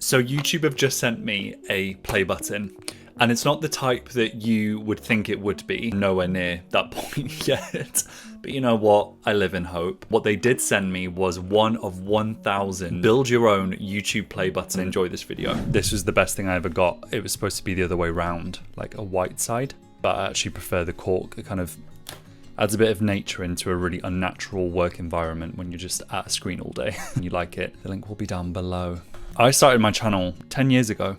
So YouTube have just sent me a play button, and it's not the type that you would think it would be, nowhere near that point yet. But you know what? I live in hope. What they did send me was one of 1,000 build your own YouTube play button. Enjoy this video. This was the best thing I ever got. It was supposed to be the other way around, like a white side, but I actually prefer the cork. It kind of adds a bit of nature into a really unnatural work environment when you're just at a screen all day and you like it. The link will be down below. I started my channel 10 years ago.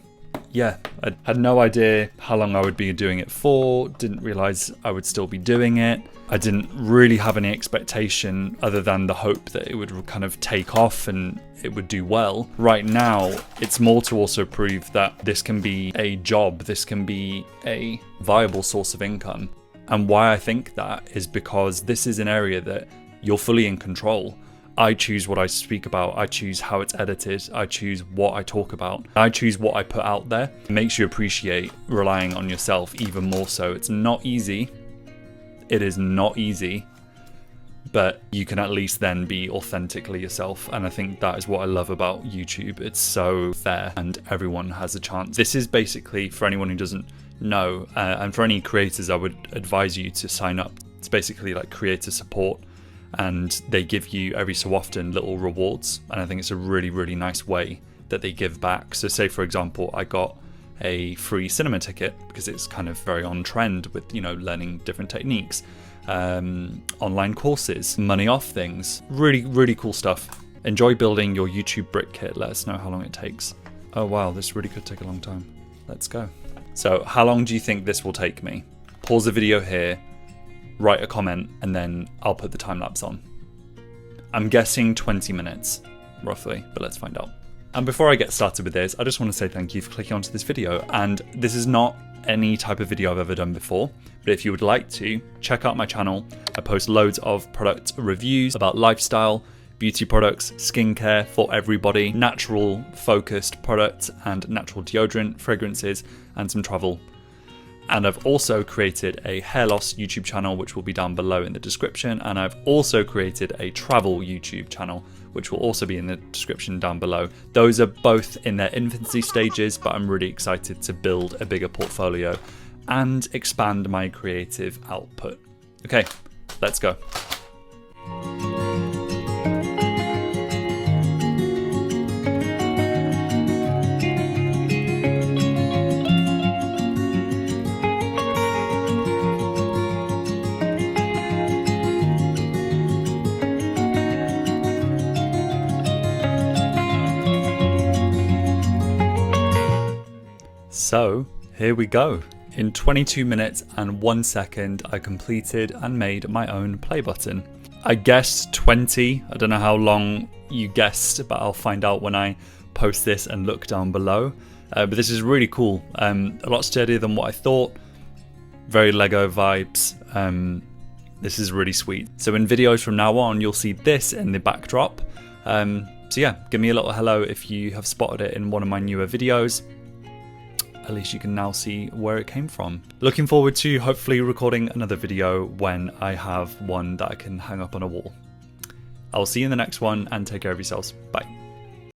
Yeah, I had no idea how long I would be doing it for, didn't realize I would still be doing it. I didn't really have any expectation other than the hope that it would kind of take off and it would do well. Right now, it's more to also prove that this can be a job, this can be a viable source of income. And why I think that is because this is an area that you're fully in control. I choose what I speak about, I choose how it's edited, I choose what I talk about, I choose what I put out there. It makes you appreciate relying on yourself even more so. It's not easy. It is not easy, but you can at least then be authentically yourself. And I think that is what I love about YouTube. It's so fair and everyone has a chance. This is basically, for anyone who doesn't know, and for any creators, I would advise you to sign up. It's basically like creator support, and they give you every so often little rewards, and I think it's a really, really nice way that they give back. So say for example, I got a free cinema ticket because it's kind of very on trend with, you know, learning different techniques, online courses, money off things, really, really cool stuff. Enjoy building your YouTube brick kit. Let us know how long it takes. Oh wow, this really could take a long time. Let's go. So how long do you think this will take me? Pause the video here, write a comment, and then I'll put the time lapse on. I'm guessing 20 minutes, roughly, but let's find out. And before I get started with this, I just want to say thank you for clicking onto this video. And this is not any type of video I've ever done before, but if you would like to, check out my channel. I post loads of product reviews about lifestyle, beauty products, skincare for everybody, natural focused products and natural deodorant, fragrances, and some travel. And I've also created a hair loss YouTube channel, which will be down below in the description. And I've also created a travel YouTube channel, which will also be in the description down below. Those are both in their infancy stages, but I'm really excited to build a bigger portfolio and expand my creative output. Okay, let's go. So here we go. In 22 minutes and 1 second, I completed and made my own play button. I guessed 20. I don't know how long you guessed, but I'll find out when I post this and look down below. But this is really cool. A lot steadier than what I thought. Very Lego vibes. This is really sweet. So in videos from now on, you'll see this in the backdrop. So yeah, give me a little hello if you have spotted it in one of my newer videos. At least you can now see where it came from. Looking forward to hopefully recording another video when I have one that I can hang up on a wall. I'll see you in the next one and take care of yourselves. Bye.